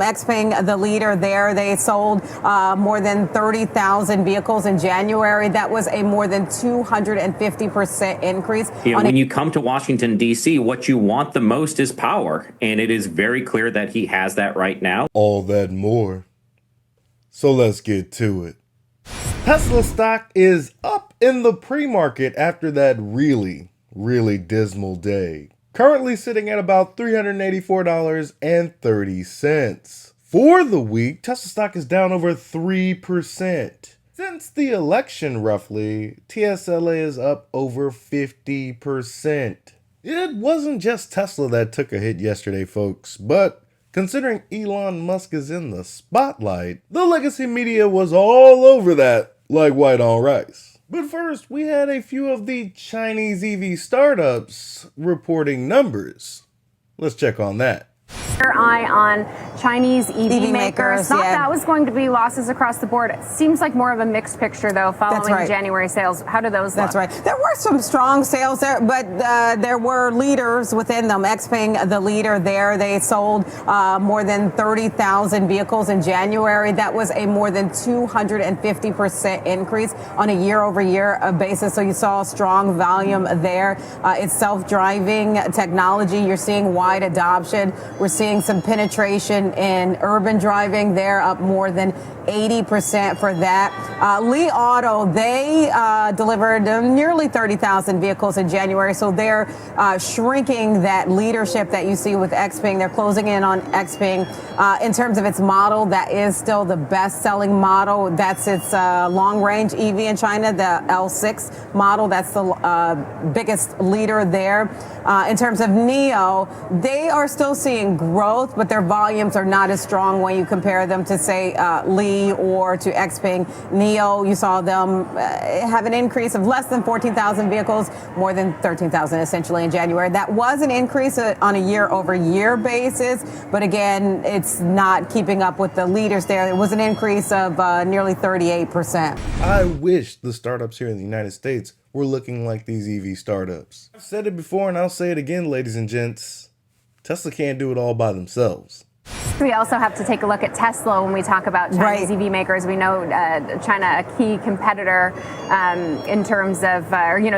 Xpeng, the leader there, they sold more than 30,000 vehicles in January. That was a more than 250% increase. When you come to Washington, D.C., what you want the most is power. And it is very clear that he has that right now. All that and more. So let's get to it. Tesla stock is up in the pre-market after that really dismal day. Currently sitting at about $384.30. For the week, Tesla stock is down over 3%. Since the election, roughly, TSLA is up over 50%. It wasn't just Tesla that took a hit yesterday, folks, but considering Elon Musk is in the spotlight, the legacy media was all over that like white on rice. But first, we had a few of the Chinese EV startups reporting numbers. Let's check on that. Your eye on Chinese EV makers. Thought that was going to be losses across the board. It seems like more of a mixed picture, though, following the January sales. How do those look? That's right. There were some strong sales there, but there were leaders within them. Xpeng, the leader there, they sold more than 30,000 vehicles in January. That was a more than 250% increase on a year-over-year basis. So you saw strong volume there. It's self-driving technology. You're seeing wide adoption. We're seeing some penetration in urban driving. They're up more than 80% for that. Li Auto, they delivered nearly 30,000 vehicles in January. So they're shrinking that leadership that you see with Xpeng. They're closing in on Xpeng. In terms of its model, that is still the best-selling model. That's its long-range EV in China, the L6 model. That's the biggest leader there. In terms of NIO, they are still seeing growth, but their volumes are not as strong when you compare them to, say, Li or to Xpeng. NIO, you saw them have an increase of less than 14,000 vehicles, more than 13,000 essentially in January. That was an increase on a year-over-year basis, but again, it's not keeping up with the leaders there. It was an increase of nearly 38%. I wish the startups here in the United States were looking like these EV startups. I've said it before and I'll say it again, ladies and gents. Tesla can't do it all by themselves. We also have to take a look at Tesla when we talk about Chinese EV makers. We know China, a key competitor in terms of,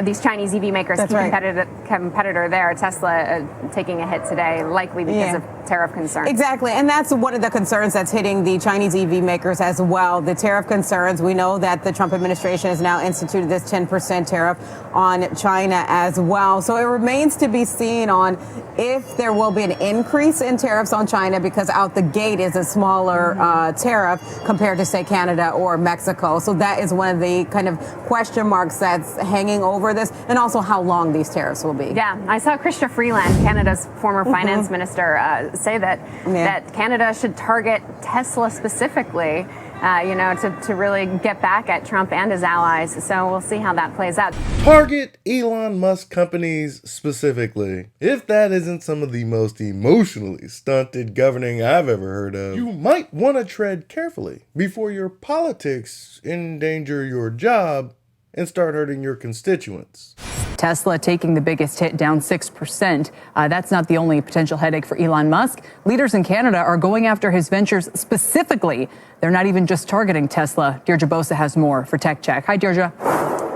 these Chinese EV makers, competitor there. Tesla taking a hit today, likely because of tariff concerns. Exactly. And that's one of the concerns that's hitting the Chinese EV makers as well. The tariff concerns. We know that the Trump administration has now instituted this 10% tariff on China as well. So it remains to be seen on if there will be an increase in tariffs on China, because out the gate is a smaller tariff compared to, say, Canada or Mexico. So that is one of the kind of question marks that's hanging over this, and also how long these tariffs will be. Yeah, I saw Chrystia Freeland, Canada's former finance minister, say that Canada should target Tesla specifically, to really get back at Trump and his allies. So we'll see how that plays out. Target Elon Musk companies specifically. If that isn't some of the most emotionally stunted governing I've ever heard of, you might want to tread carefully before your politics endanger your job and start hurting your constituents. Tesla taking the biggest hit, down 6%. That's not the only potential headache for Elon Musk. Leaders in Canada are going after his ventures specifically. They're not even just targeting Tesla. Deirdre Bosa has more for Tech Check. Hi, Deirdre.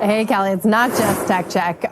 Hey, Kelly, it's not just Tech Check.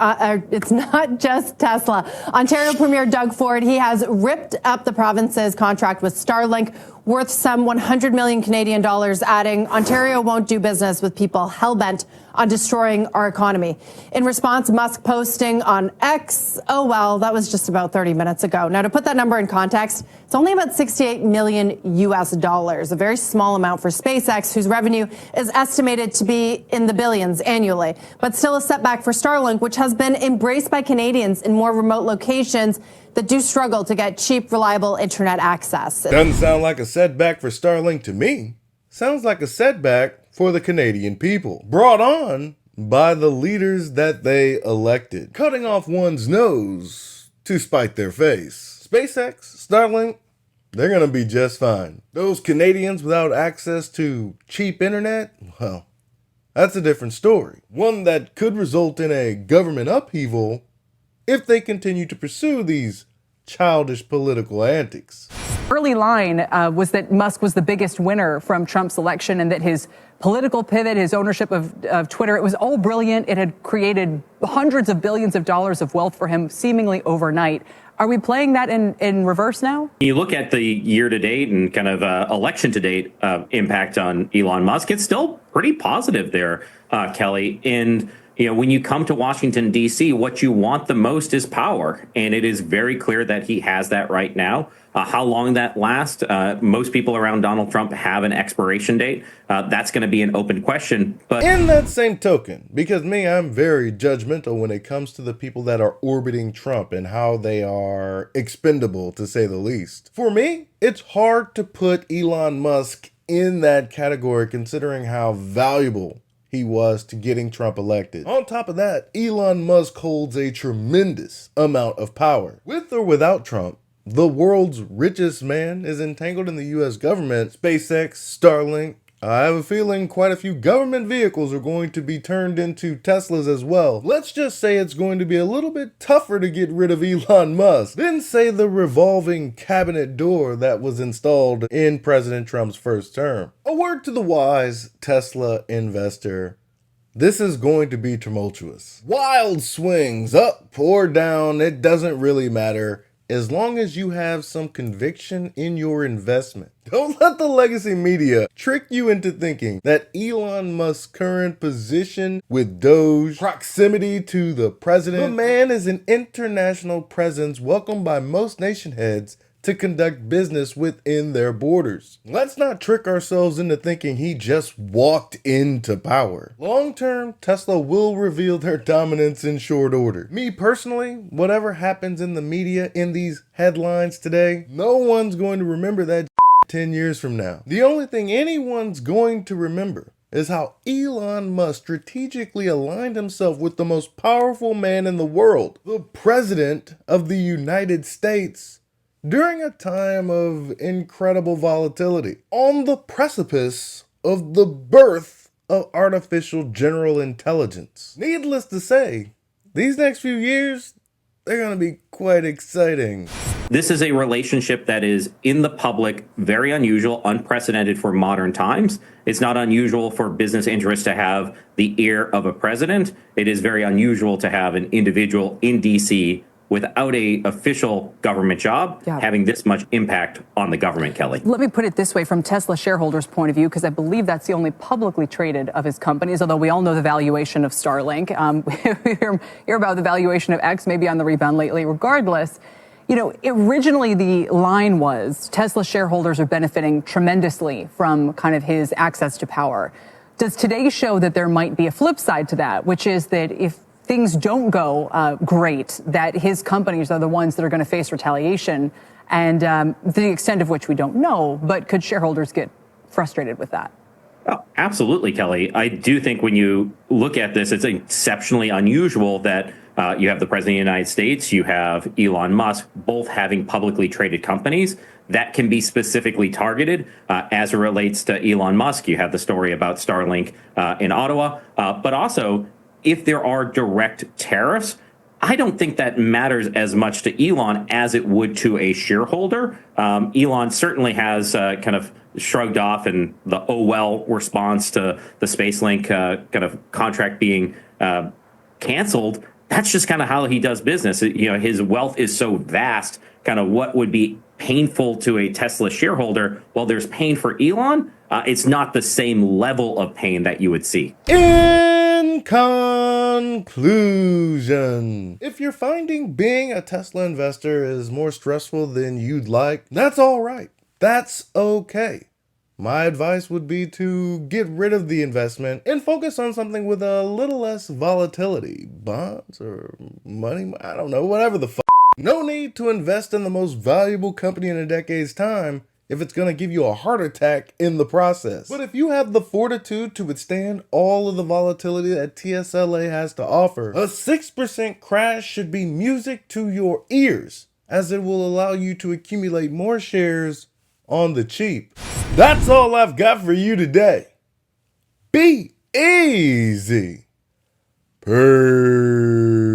It's not just Tesla. Ontario Premier Doug Ford, he has ripped up the province's contract with Starlink, worth some 100 million Canadian dollars, adding Ontario won't do business with people hell-bent on destroying our economy. In response, Musk posting on X, oh well, that was just about 30 minutes ago. Now, to put that number in context, it's only about 68 million US dollars, a very small amount for SpaceX, whose revenue is estimated to be in the billions annually. But still a setback for Starlink, which has been embraced by Canadians in more remote locations that do struggle to get cheap, reliable internet access. Doesn't sound like a setback for Starlink to me. Sounds like a setback for the Canadian people, brought on by the leaders that they elected, cutting off one's nose to spite their face. SpaceX, Starlink, they're gonna be just fine. Those Canadians without access to cheap internet, well, that's a different story. One that could result in a government upheaval if they continue to pursue these childish political antics. Early line was that Musk was the biggest winner from Trump's election and that his political pivot, his ownership of Twitter, it was all brilliant. It had created hundreds of billions of dollars of wealth for him seemingly overnight. Are we playing that in reverse now? You look at the year to date and kind of election to date impact on Elon Musk, it's still pretty positive there, Kelly. And when you come to Washington, D.C., what you want the most is power. And it is very clear that he has that right now. How long that lasts, most people around Donald Trump have an expiration date. That's going to be an open question. But in that same token, because I'm very judgmental when it comes to the people that are orbiting Trump and how they are expendable, to say the least. For me, it's hard to put Elon Musk in that category considering how valuable he was to getting Trump elected. On top of that, Elon Musk holds a tremendous amount of power. With or without Trump, the world's richest man is entangled in the U.S. government, SpaceX, Starlink. I have a feeling quite a few government vehicles are going to be turned into Teslas as well. Let's just say it's going to be a little bit tougher to get rid of Elon Musk than, say, the revolving cabinet door that was installed in President Trump's first term. A word to the wise Tesla investor: this is going to be tumultuous. Wild swings, up or down, it doesn't really matter, as long as you have some conviction in your investment. Don't let the legacy media trick you into thinking that Elon Musk's current position with Doge, proximity to the president, the man is an international presence welcomed by most nation heads to conduct business within their borders. Let's not trick ourselves into thinking he just walked into power. Long term, Tesla will reveal their dominance in short order. Me personally, whatever happens in the media in these headlines today, no one's going to remember that 10 years from now. The only thing anyone's going to remember is how Elon Musk strategically aligned himself with the most powerful man in the world, the President of the United States, during a time of incredible volatility, on the precipice of the birth of artificial general intelligence. Needless to say, these next few years, they're going to be quite exciting. this is a relationship that is in the public, very unusual, unprecedented for modern times. It's not unusual for business interests to have the ear of a president. It is very unusual to have an individual in D.C. without a official government job having this much impact on the government, Kelly. Let me put it this way from Tesla shareholders' point of view, because I believe that's the only publicly traded of his companies, although we all know the valuation of Starlink. We hear about the valuation of X, maybe on the rebound lately. Regardless, you know, originally the line was Tesla shareholders are benefiting tremendously from kind of his access to power. Does today show that there might be a flip side to that, which is that if things don't go great, that his companies are the ones that are going to face retaliation, and the extent of which we don't know, but could shareholders get frustrated with that? Oh, absolutely, Kelly. I do think when you look at this, it's exceptionally unusual that you have the President of the United States, you have Elon Musk, both having publicly traded companies that can be specifically targeted as it relates to Elon Musk. You have the story about Starlink in Ottawa, but also if there are direct tariffs, I don't think that matters as much to Elon as it would to a shareholder. Elon certainly has kind of shrugged off in the oh well response to the SpaceLink kind of contract being canceled. That's just kind of how he does business. You know, his wealth is so vast, kind of what would be painful to a Tesla shareholder, while there's pain for Elon, it's not the same level of pain that you would see. In conclusion, if you're finding being a Tesla investor is more stressful than you'd like, that's all right. That's okay. My advice would be to get rid of the investment and focus on something with a little less volatility. Bonds or money, I don't know, whatever the fuck. No need to invest in the most valuable company in a decade's time if it's going to give you a heart attack in the process. But if you have the fortitude to withstand all of the volatility that TSLA has to offer, a 6% crash should be music to your ears, as it will allow you to accumulate more shares on the cheap. That's all I've got for you today. Be easy. Peace.